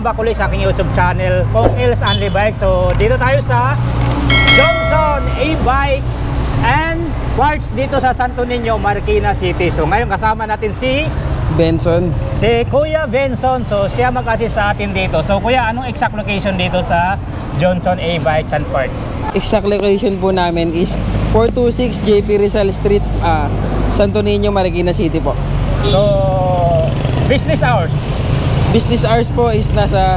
Welcome back ulit sa aking YouTube channel, Kong Els Only Bike. So dito tayo sa Johnson A-Bike and Parts dito sa Santo Niño, Marikina City. So ngayon kasama natin si Benson. Si Kuya Benson. So siya mag-assist sa atin dito. So Kuya, anong exact location dito sa Johnson A-Bikes and Parts? Exact location po namin is 426 JP Rizal Street, Santo Niño, Marikina City po. So business hours? Business hours po is nasa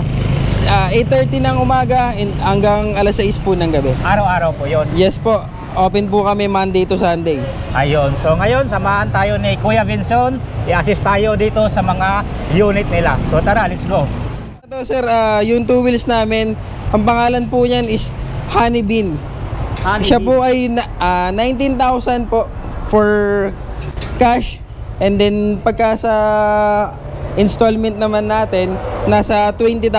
8:30 ng umaga hanggang alas 6 po ng gabi. Araw-araw po yon? Yes po. Open po kami Monday to Sunday. Ayun. So ngayon, samahan tayo ni Kuya Benson. I-assist tayo dito sa mga unit nila. So tara, let's go. Ito sir, yung two wheels namin, ang pangalan po niyan is Honey Bean. Siya po ay 19,000 po for cash. And then pagka sa installment naman natin, nasa 20,000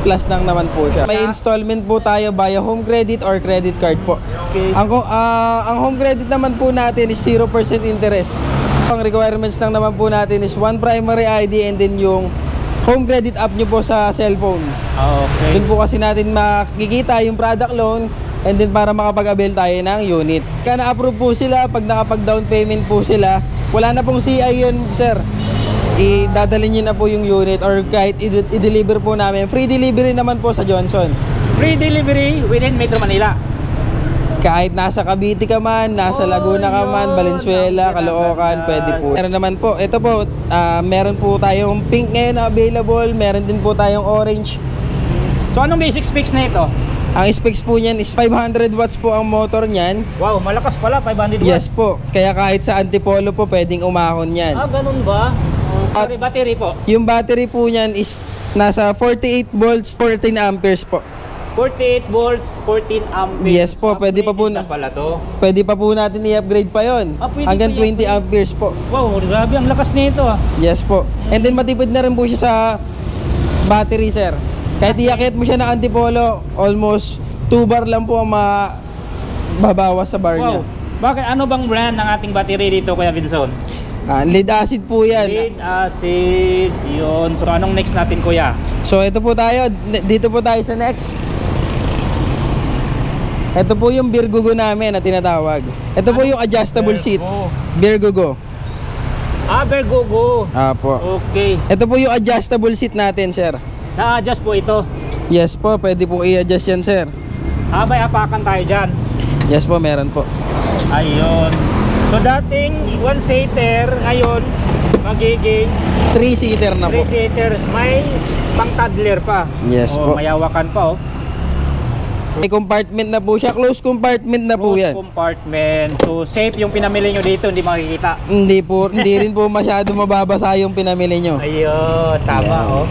plus lang naman po siya. May installment po tayo via home credit or credit card po. Okay. Ang home credit naman po natin is 0% interest. Ang requirements lang naman po natin is one primary ID and then yung home credit app nyo po sa cellphone. Okay. Doon po kasi natin makikita yung product loan and then para makapag-avail tayo ng unit. Kaya na-approve po sila, pag nakapag-down payment po sila, wala na pong CI yun, sir. Idadalhin nyo na po yung unit or kahit i-deliver po namin. Free delivery naman po sa Johnson. Free delivery within Metro Manila. Kahit nasa Cavite ka man, nasa Laguna ka man, Valenzuela, Caloocan, pwede po. Meron naman po, ito po, meron po tayong pink ngayon na available, meron din po tayong orange. So anong basic specs na ito? Ang specs po niyan is 500 watts po ang motor niyan. Wow, malakas pala, 500 watts. Yes po, kaya kahit sa antipolo po pwedeng umahon yan. Ah, ganun ba? Battery po? Yung battery po niyan is nasa 48 volts, 14 amperes po. 48 volts, 14 amperes. Yes po, pwede pa po pala to. Pwede pa po natin i-upgrade pa yon. Hanggang 20 amperes po. Wow, grabe ang lakas nito ah. Yes po. And then matipid na rin po siya sa battery, sir. Kahit iakit mo siya ng antipolo, almost 2 bar lang po ang mababawas sa bar niya. Bakit? Ano bang brand ng ating battery dito, Kuya Benson? Lead acid po yan. Lead acid, yun. So anong next natin, Kuya? So ito po tayo, dito po tayo sa next. Ito po yung Birgugo namin na tinatawag. Ito po yung adjustable seat. Birgugo. Ah, Birgugo. Apo. Okay. Ito po yung adjustable seat natin, sir. Na-adjust po ito? Yes po, pwede po i-adjust yan, sir. Ah, may apakan tayo dyan? Yes po, meron po. Ayun. So dating 1-seater, ngayon magiging 3-seater na po. 3-seaters. May pang-toddler pa. Yes po. Mayawakan pa oh. May compartment na po siya. Close compartment na po yan. Close compartment. So safe yung pinamili nyo dito, hindi makikita. Hindi po, hindi rin po masyado mababasa yung pinamili nyo. Ayun, tama oh.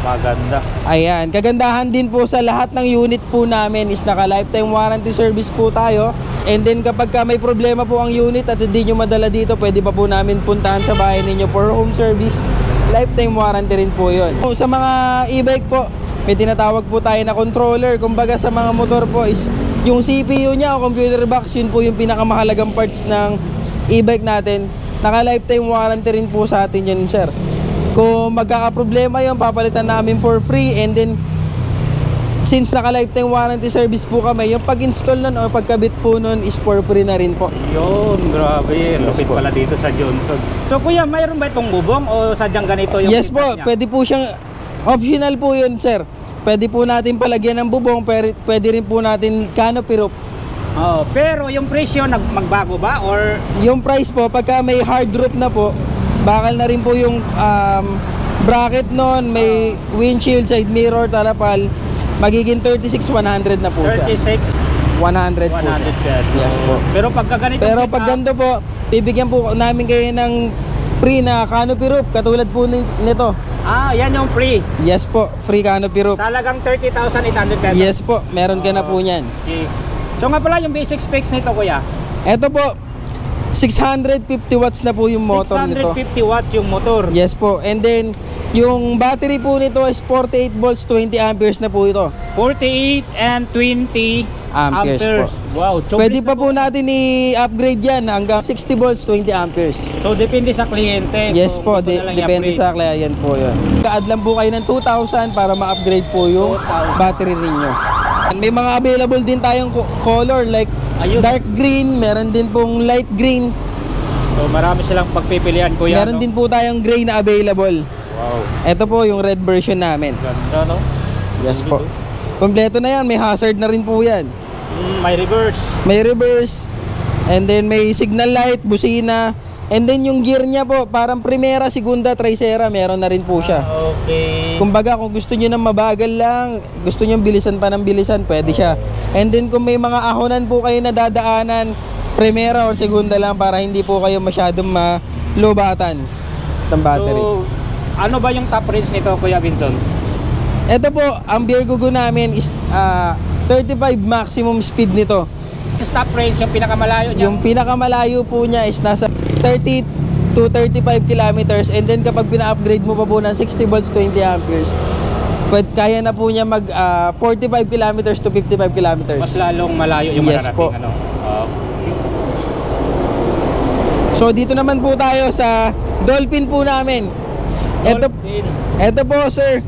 Maganda. Ayan, kagandahan din po sa lahat ng unit po namin is naka lifetime warranty service po tayo. And then kapag may problema po ang unit at hindi nyo madala dito, pwede pa po namin puntahan sa bahay ninyo for home service. Lifetime warranty rin po yun. Sa mga e-bike po, may tinatawag po tayo na controller. Kumbaga sa mga motor po is yung CPU nya o computer box, yun po yung pinakamahalagang parts ng e-bike natin. Naka lifetime warranty rin po sa atin yun, sir. Kung magkakaproblema yun, papalitan namin for free. And then since naka lifetime warranty service po kami, yung pag-install nun o pagkabit po nun is for free na rin po. Yun, grabe. Lupit pala dito sa Johnson. So kuya, mayroon ba itong bubong o sadyang ganito yung yes po, niya? pwede po siyang optional po yun, sir. Pwede po natin palagyan ng bubong, pwede rin po natin canopy roof. Oh, pero yung presyo magbago ba or yung price po pagka may hard roof na po, bakal na rin po yung bracket nun, may windshield, side mirror, talapal, magiging 36,100 na po siya. 100 po. 100 pesos. Yes po. Pero pagka ganito, pero pag ganito po, bibigyan po namin kayo ng free na canopy roof katulad po nito. Ah, yan yung free. Yes po, free canopy roof. Talagang 30,800 pesos. Yes po, meron ka na po niyan. Okay. So nga pala yung basic specs nito, kuya. Ito po, 650 watts na po yung motor nito. 650 watts yung motor. Yes po. And then, yung battery po nito is 48 volts, 20 amperes na po ito. 48 and 20 Amperes po. Wow, Pwede pa po natin i-upgrade yan hanggang 60 volts, 20 amperes. So depende sa kliyente. Yes kung po, gusto nilang depende i-upgrade. sa client po yun. Ka-add lang po kayo ng 2,000 para ma-upgrade po yung 2,000. battery ninyo. May mga available din tayong color like Ayun. dark green, meron din pong light green. So marami silang pagpipilian, kuya. Meron no? din po tayong gray na available. Wow. Ito po yung red version namin. Ganda, no? Yes po. Kompleto na yan, may hazard na rin po yan. May reverse. May reverse, and then may signal light, busina, and then yung gear niya po, parang primera, segunda, tricera, meron na rin po siya. Okay. Kumbaga kung gusto niyo ng mabagal lang, gusto niyo bilisan pa ng bilisan, pwede siya. And then kung may mga ahonan po kayo na dadaanan, primera or segunda lang para hindi po kayo masyadong malobatan ng battery. So, ano ba yung top range nito, Kuya Vinson? Ito po, ang beer gugo namin is 35 maximum speed nito. Yung top range, yung pinakamalayo niya. Yung pinakamalayo po niya is nasa 30 to 35 kilometers, and then kapag pina-upgrade mo pa po ng 60 volts 20 amperes, kaya na po niya mag 45 kilometers to 55 kilometers. Mas lalong malayo yung Yes mararating. po. Ano? So dito naman po tayo sa Dolphin po namin. Dolphin. Ito po sir,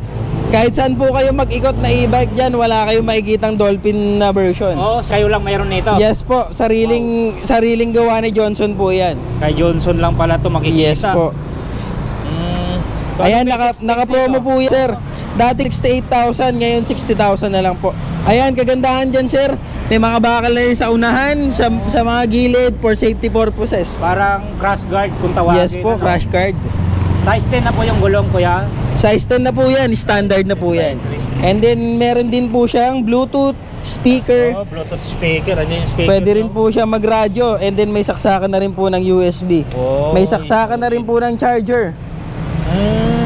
kahit saan po kayo mag-ikot na e-bike dyan, wala kayong makikitang Dolphin na version. Oh, kayo lang mayroon nito. Yes po, sariling gawa ni Johnson po yan. Kay Johnson lang pala to makikita. Yes po. So, Ayan, ano basic specs naka-promo nito? po yan, sir. Dati 68,000, ngayon 60,000 na lang po. Ayan, kagandahan dyan, sir. May mga bakal na yun sa unahan, sa mga gilid for safety purposes. Parang crash guard kung tawagin. Yes po, ano? crash guard. Size 10 na po yung gulong, Kuya. Size 10 na po yan, standard na po yan. And then, meron din po siyang Bluetooth speaker. Oh, Bluetooth speaker. Ano yung speaker? Pwede rin no? po siya magradyo. And then, may saksakan na rin po ng USB. Oh, May saksakan na rin po ng charger.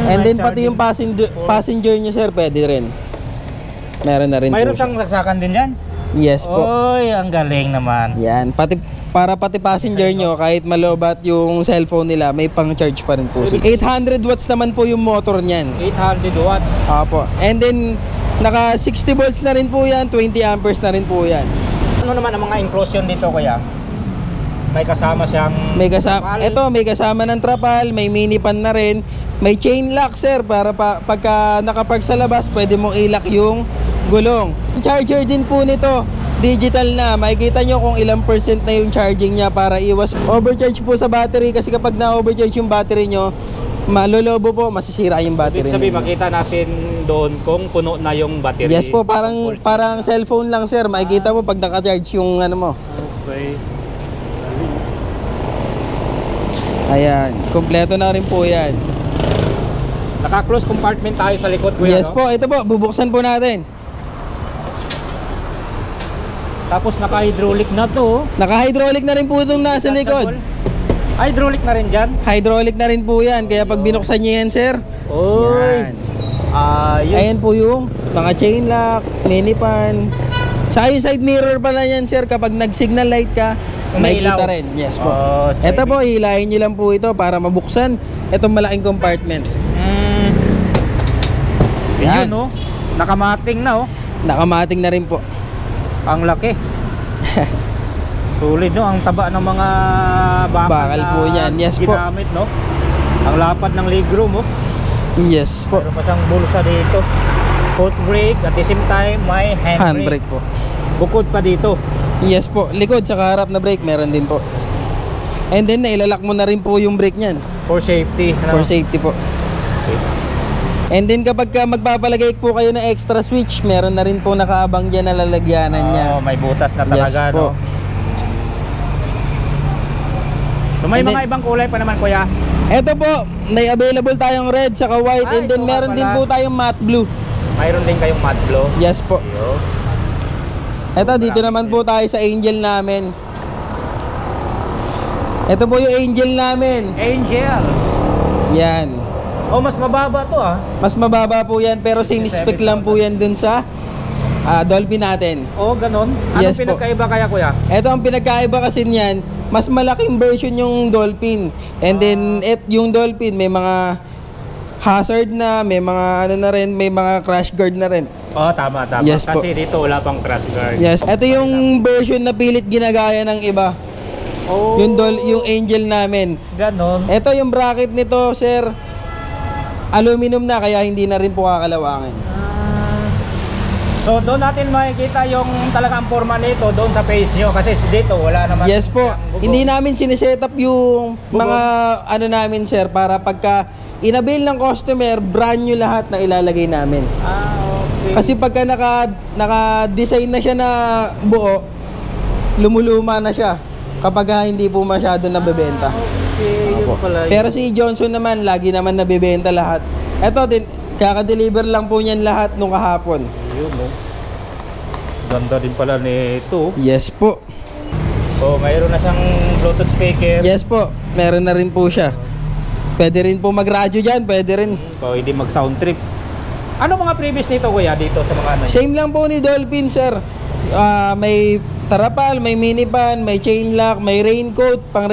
And then, pati yung passenger niya, sir, pwede rin. Meron na rin Mayroon po siya. siyang saksakan din yan? Yes po. Oy, ang galing naman. Yan, para pati passenger nyo, kahit malobat yung cellphone nila, may pang-charge pa rin po. 800 watts naman po yung motor niyan. 800 watts. Apo. And then, naka 60 volts na rin po yan, 20 amperes na rin po yan. Ano naman ang mga inclusion dito, Kuya? May kasama siyang May kasama, trapal. ito, may kasama ng trapal, may mini pan na rin. May chain lock, sir, para pagka nakapark sa labas, pwede mong i-lock yung gulong. Charger din po nito, digital na. Makikita nyo kung ilang percent na yung charging niya para iwas overcharge po sa battery, kasi kapag na-overcharge yung battery nyo, malolobo po, masisira yung battery. Ibig sabihin, ninyo. makita natin doon kung puno na yung battery. Yes po, parang cellphone lang, sir. Makikita mo pag naka-charge yung ano mo. Okay. Ayan, kompleto na rin po yan. Naka-close compartment tayo sa likod, Kuya. Yes no? po, ito po, bubuksan po natin. Tapos naka-hydraulic na to. Naka-hydraulic na rin po itong nasa likod. Hydraulic na rin dyan. Hydraulic na rin po yan, kaya pag binuksan niyo yan, sir. Oy. Yan. Ayos. Ayan po yung mga chain lock, mini pan. Sa yung side mirror pala yan, sir, kapag nag-signal light ka, makikita Umiilaw. rin. Yes po. Oh, so Ito po, hilahin nyo lang po ito para mabuksan itong malaking compartment. Yan, Yan. no? Nakamating na, oh. Nakamating na rin po. Ang laki. Sulit, no? Ang taba ng mga Bakal na po yan. Yes po. ginamit, no? Ang lapad ng legroom, oh. Yes po. Meron pa siyang bulsa dito. Foot brake, at the same time, may handbrake. Handbrake po. Bukod pa dito. Yes po. Likod sa harap na brake, meron din po. And then, nailalak mo na rin po yung brake niyan. For safety. For safety po. And then kapag magpapalagay po kayo ng extra switch, meron na rin po nakaabang dyan na lalagyanan niya. Oh, may butas na Yes talaga, po. no? So may And mga then- ibang kulay pa naman, Kuya. Ito po, may available tayong red saka white, Ay, and then ito nga meron din pala. po tayong matte blue. Mayroon din kayong matte blue. Yes po. Yo. Ito, dito naman po tayo sa Angel namin. Ito po yung Angel namin. Angel. Yan. Oh, mas mababa to, ah. Mas mababa po yan, pero same spec lang po yan dun sa Dolphin natin. Oh, ganon. Anong Yes po. pinagkaiba kaya, Kuya? Ito ang pinagkaiba kasi niyan, mas malaking version yung Dolphin. And then yung Dolphin may mga hazard na, may mga ano na rin, may mga crash guard na rin. Oh, tama. Yes po. Kasi dito wala pang crash guard. Yes. Ito yung version na pilit ginagaya ng iba. Oh, Yung Angel namin. ganon. Ito yung bracket nito, sir. Aluminum na kaya hindi na rin po kakalawangin. So doon natin makikita yung talagang forma nito doon sa page nyo kasi dito wala naman. Yes po. siyang bubong. Hindi namin sineset up yung mga ano namin, sir, para pagka inabil ng customer, brand new lahat na ilalagay namin. Okay. Kasi pagka naka-design na siya na buo, lumuluma na siya kapag hindi po masyado nabebenta. Okay, yun pala. Pero si Johnson naman, lagi naman nabebenta lahat. Ito din, kaka-deliver lang po niyan lahat nung kahapon. Yun, no? Ganda din pala nito. Yes po. So, mayroon na siyang Bluetooth speaker. Yes po, meron na rin po siya. Pwede rin po mag-radyo dyan, pwede rin. Pwede mag-sound trip. Ano mga previous nito, kuya, dito sa mga ano? Same lang po ni Dolphin, sir. May tarapal, may minivan, may chain lock, may raincoat, pang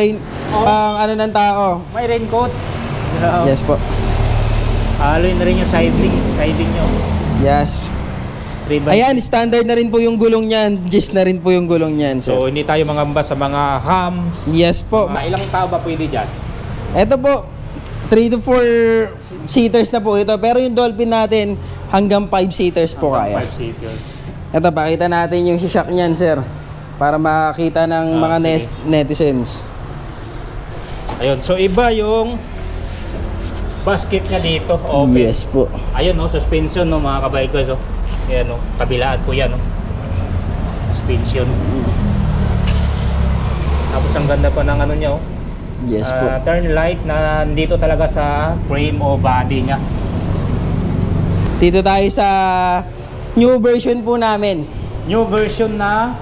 ano ng tao. May raincoat. Yes po. Aloy na rin yung siding nyo. Yes. 3x. Ayan, standard na rin po yung gulong niyan. Gis na rin po yung gulong niyan, sir. So, hindi tayo mangamba sa mga hams. Yes po. Mga ilang tao ba pwede dyan? Ito po, 3 to 4 seaters na po ito. Pero yung Dolphin natin, hanggang 5 seaters po kaya. 5 seaters. Ito, pakita natin yung shock niyan, sir. Para makita ng mga sige. netizens. Ayun, so iba yung basket niya dito, open. Yes po. Ayun, no, suspension, no, mga kabikers, oh. Ayan, no, kabilaan po yan, no. Suspension. Tapos ang ganda pa ng ano niya, oh. Yes po. Turn light na dito talaga sa frame o body niya. Dito tayo sa new version po namin New version na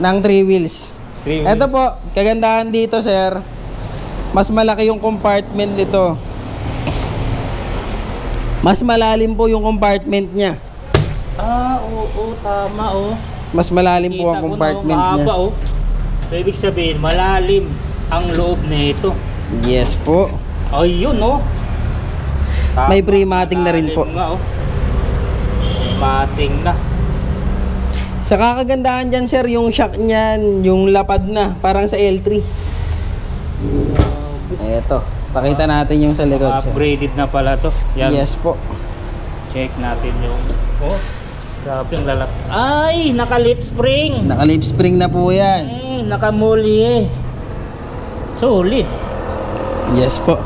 ng 3 wheels. 3 wheels. Ito po, kagandahan dito, sir. Mas malaki yung compartment nito. Mas malalim po yung compartment niya. Oo, tama, oh. Mas malalim po ang Kita ko, compartment no, niya. mahaba, oh. So, ibig sabihin, malalim ang loob nito. Yes po. Ayun, no. Tama, May pre-mating na rin po. malalim nga, oh. Mating na. Sa kakagandahan dyan, sir, yung shock niyan, yung lapad na, parang sa L3. Eto, pakita natin yung sa likod, sir. Upgraded na pala to. Yan. Yes po. Check natin yung... Oh, grabe ang lalap. Ay, naka-lip spring. Naka-lip spring na po yan. Naka-molly eh. Solid. Yes po.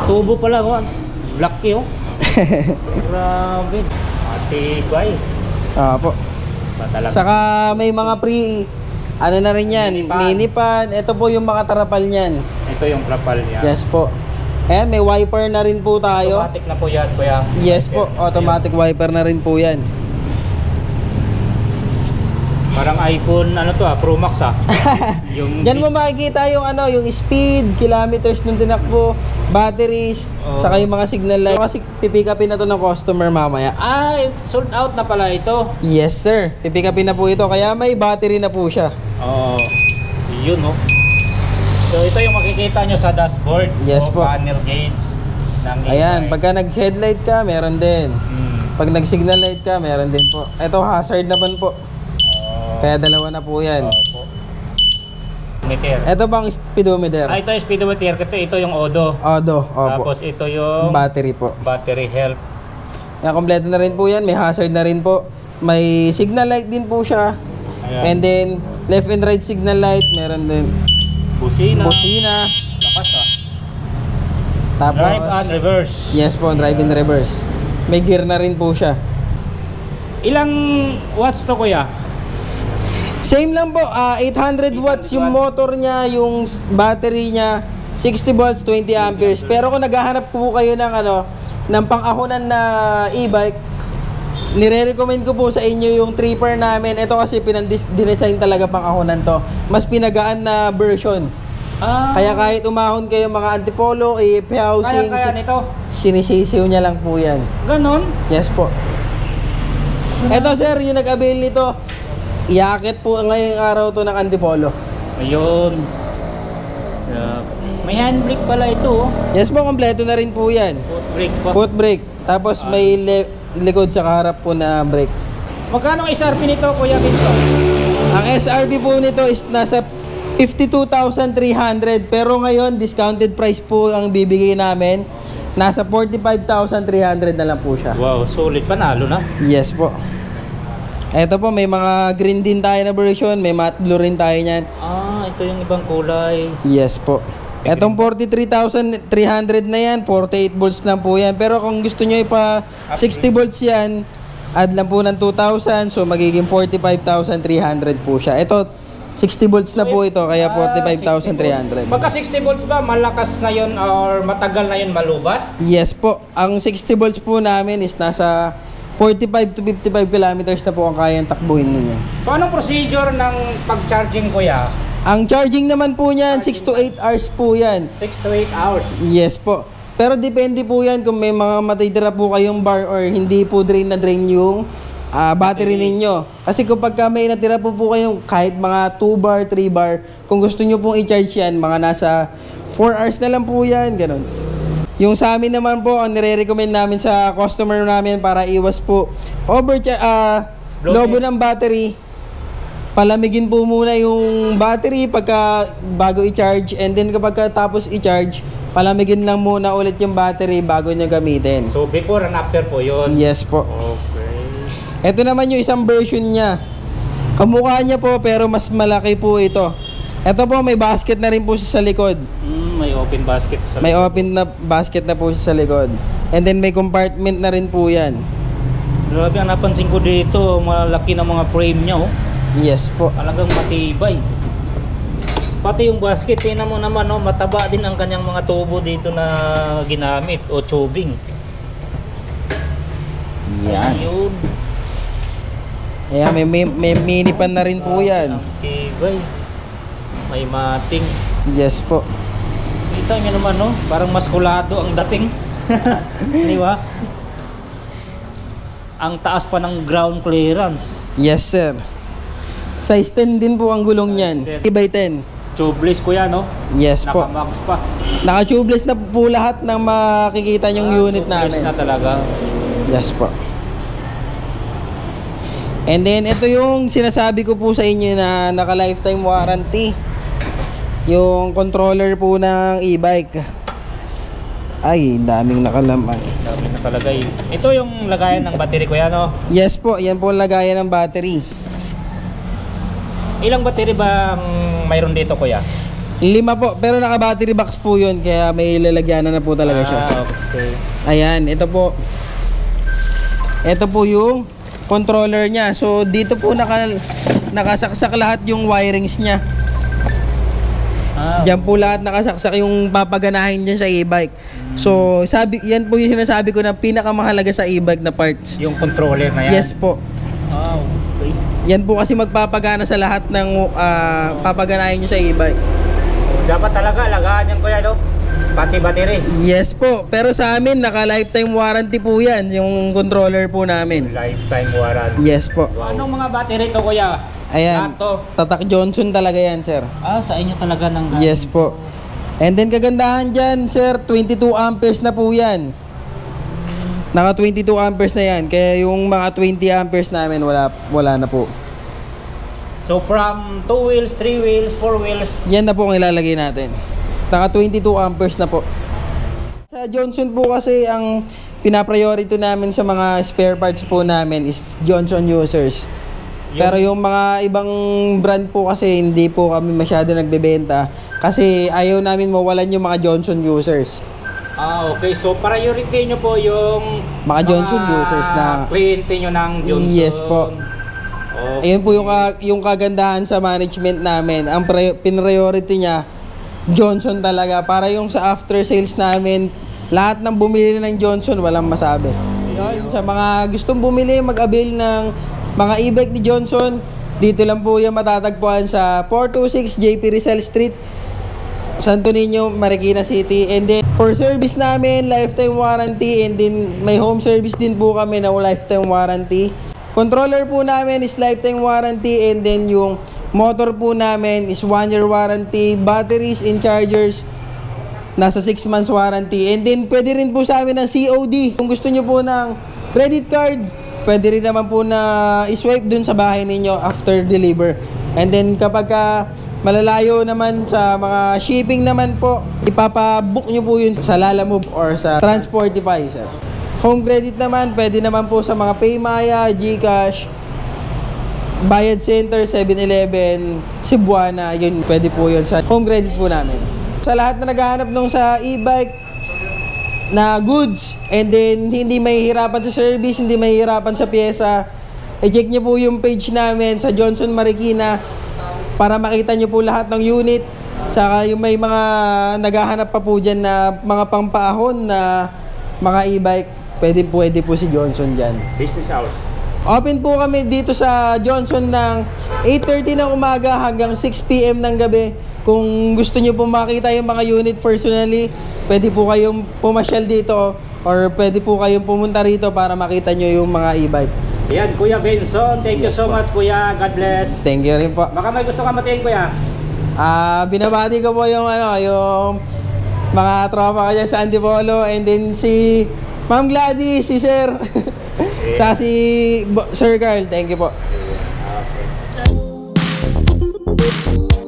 Tubo pala, oh. Lucky, oh. Grabe. Matibay. Opo. Talaga. Saka may mga ano na rin yan, Minipan. minipan. Ito po yung mga tarapal niyan. Ito yung trapal niya. Yes po. Ayan, may wiper na rin po tayo. Automatic na po yan, kuya. Yes po, automatic wiper na rin po yan. Parang iPhone, ano to, Pro Max, yung Diyan mo makikita yung ano, yung speed, kilometers nung tinakbo, batteries, saka yung mga signal light. Kasi pipick upin na to ng customer mamaya. Ay, sold out na pala ito. Yes sir, pipick upin na po ito, kaya may battery na po siya. Oo. Yun, no. So, ito yung makikita nyo sa dashboard. Yes po. Panel gauge ng Ayan, e-bike. pagka nag-headlight ka, meron din. Pag nag-signal light ka, meron din po. Ito hazard naman po. Kaya dalawa na po yan. Opo. Meter. Ito bang speedometer? Ah, ito yung speedometer. Ito yung Odo. Odo, opo. Tapos ito yung Battery po. battery health. Yan, kompleto na rin po yan. May hazard na rin po. May signal light din po siya. Ayan. And then, left and right signal light. Meron din Busina. busina. Lakas, Tapos, Drive and reverse. yes po, drive and reverse. May gear na rin po siya. Ilang watts to, kuya? Same lang po, 800 watts yung motor niya, yung battery niya, 60 volts, 20 amperes. Pero kung naghahanap po kayo ng ano, ng pang-ahonan na e-bike, nire-recommend ko po sa inyo yung tripper namin. Ito kasi dinesign talaga pang-ahonan to. Mas pinagaan na version. Kaya kahit umahon kayo mga antipolo, AF housing, Kaya nito. sinisisiw niya lang po yan. Ganon. Yes po. Ito sir, yung nag-avail nito, iakit po ngayong araw to ng antipolo. Ayun. May handbrake pala ito. Oh. Yes po, kompleto na rin po yan. Foot brake pa. Foot brake. Tapos may likod sa harap po na brake. Magkano ang SRP nito, Kuya Vincent? Ang SRP po nito is nasa 52,300. Pero ngayon, discounted price po ang bibigay namin. Nasa 45,300 na lang po siya. Wow, solid. Panalo na. Yes po. Ito po, may mga green din tayo na version. May matte blue rin tayo niyan. Ah, ito yung ibang kulay. Yes po. Etong 43,300 na yan, 48 volts lang po yan. Pero kung gusto nyo ipa 60 volts yan, add lang po ng 2,000. So magiging 45,300 po siya. Ito, 60 volts na po ito, kaya 45,300. Pagka 60 volts ba, malakas na yun or matagal na yun malubat? Yes po. Ang 60 volts po namin is nasa 45 to 55 kilometers na po ang kayang takbuhin ninyo. So anong procedure ng pag-charging, Kuya? Ang charging naman po niyan, 6 to 8 hours po yan. 6 to 8 hours. Yes po. Pero depende po yan kung may mga matitira po kayong bar or hindi po drain na drain yung battery ninyo. Kasi kapag may natira po kayong kahit mga 2 bar, 3 bar, kung gusto nyo pong i-charge yan, mga nasa 4 hours na lang po yan, ganun. Yung sa amin naman po, ang nire-recommend namin sa customer namin para iwas po lobo ng battery, palamigin po muna yung battery bago i-charge, and then kapag tapos i-charge, palamigin lang muna ulit yung battery bago nyo gamitin. So before and after po yun? Yes po. Okay. Ito naman yung isang version niya. Kamukha niya po pero mas malaki po ito. Ito po, may basket na rin po siya sa likod. May open basket sa May open na basket na po siya sa likod. And then may compartment na rin po yan. Grabe, ang napansin ko dito, malaki na mga frame niya, oh. Yes po. Talagang matibay. Pati yung basket, tingnan mo naman, oh, mataba din ang kanyang mga tubo dito na ginamit o tubing. Yan. Ayun. Ayan, may mini pan na rin po yan. Ang tibay. May mating. Yes po. Kita nyo naman, no? Parang maskulado ang dating. Di ba? Ang taas pa ng ground clearance. Yes sir. Size 10 din po ang gulong niyan. 3x10. Tubeless, kuya, no? Yes po. Naka-max pa. Naka-tubeless na po lahat ng makikita nyong unit Tubeless namin. na talaga. Yes po. And then ito yung sinasabi ko po sa inyo na naka-lifetime warranty. Yung controller po ng e-bike. Ay, daming nakalaman. Dami na nakalagay. Ito yung lagayan ng battery, kuya, no? Yes po, yan po ang lagayan ng battery. Ilang battery ba ang mayroon dito, kuya? 5 po, pero naka-battery box po yun, kaya may lalagyanan na po talaga siya. Okay. Ayan, ito po. Ito po yung controller niya. So, dito po nakasaksak lahat yung wirings niya. Diyan po lahat nakasaksak yung papaganahin dyan sa e-bike. So, yan po yung sinasabi ko na pinakamahalaga sa e-bike na parts. Yung controller na yan? Yes po. Okay. Yan po kasi magpapagana sa lahat ng papaganahin nyo sa e-bike. Dapat talaga alagaan yan, kuya, no? Pati battery. Yes po. Pero sa amin, naka-lifetime warranty po yan, yung controller po namin. Lifetime warranty. Yes po. Anong mga battery to, kuya? Ayan, Lato. Tatak Johnson talaga yan, sir. Sa inyo talaga ng... Yes po. And then kagandahan dyan, sir, 22 amperes na po yan. Naka 22 amperes na yan. Kaya yung mga 20 amperes namin, wala na po. So from 2 wheels, 3 wheels, 4 wheels... Yan na po ang ilalagay natin. Naka 22 amperes na po. Sa Johnson po kasi, ang pinapriority namin sa mga spare parts po namin is Johnson users. Pero yung mga ibang brand po kasi hindi po kami masyado nagbebenta kasi ayaw namin mawalan yung mga Johnson users. Okay. So priority nyo po yung Mga Johnson users na kliyente nyo ng Johnson. Yes po. Okay. Ayun po yung kagandahan sa management namin. Ang priority niya Johnson talaga, para yung sa after sales namin, lahat ng bumili ng Johnson walang masabi. Sa mga gustong bumili, mag-avail ng mga e-bike ni Johnson, dito lang po yung matatagpuan sa 426 JP Rizal Street, Santo Niño, Marikina City. And then for service namin, lifetime warranty, and then may home service din po kami na lifetime warranty. Controller po namin is lifetime warranty, and then yung motor po namin is 1-year warranty, batteries and chargers nasa 6 months warranty. And then pwede rin po sa amin ng COD. Kung gusto nyo po ng credit card, pwede rin naman po na i-swipe dun sa bahay ninyo after deliver. And then kapag malalayo naman sa mga shipping naman po, ipapabook nyo po yun sa Lalamove or sa Transportify, sir. Home credit naman, pwede naman po sa mga Paymaya, GCash, Bayad Center, 7-Eleven, Cebuana, yun, pwede po yun sa home credit po namin. Sa lahat na naghahanap nung sa e-bike na goods, and then hindi mahihirapan sa service, hindi mahihirapan sa pyesa, i-check nyo po yung page namin sa Johnson Marikina para makita nyo po lahat ng unit. Saka yung may mga naghahanap pa po dyan na mga pangpaahon na mga e-bike, pwede po si Johnson dyan. Business hours. Open po kami dito sa Johnson ng 8:30 ng umaga hanggang 6 PM ng gabi. Kung gusto nyo po makita yung mga unit personally, pwede po kayong pumasyal dito or pwede po kayong pumunta rito para makita nyo yung mga e-bike. Ayan, Kuya Benson, thank you so much, Kuya. God bless. Thank you rin po. Baka may gusto ka matiin, Kuya. Binabati ko po yung yung mga tropa ko dyan sa Antipolo, and then si Ma'am Gladys, si Sir, sa si Sir Carl. Thank you po. Okay.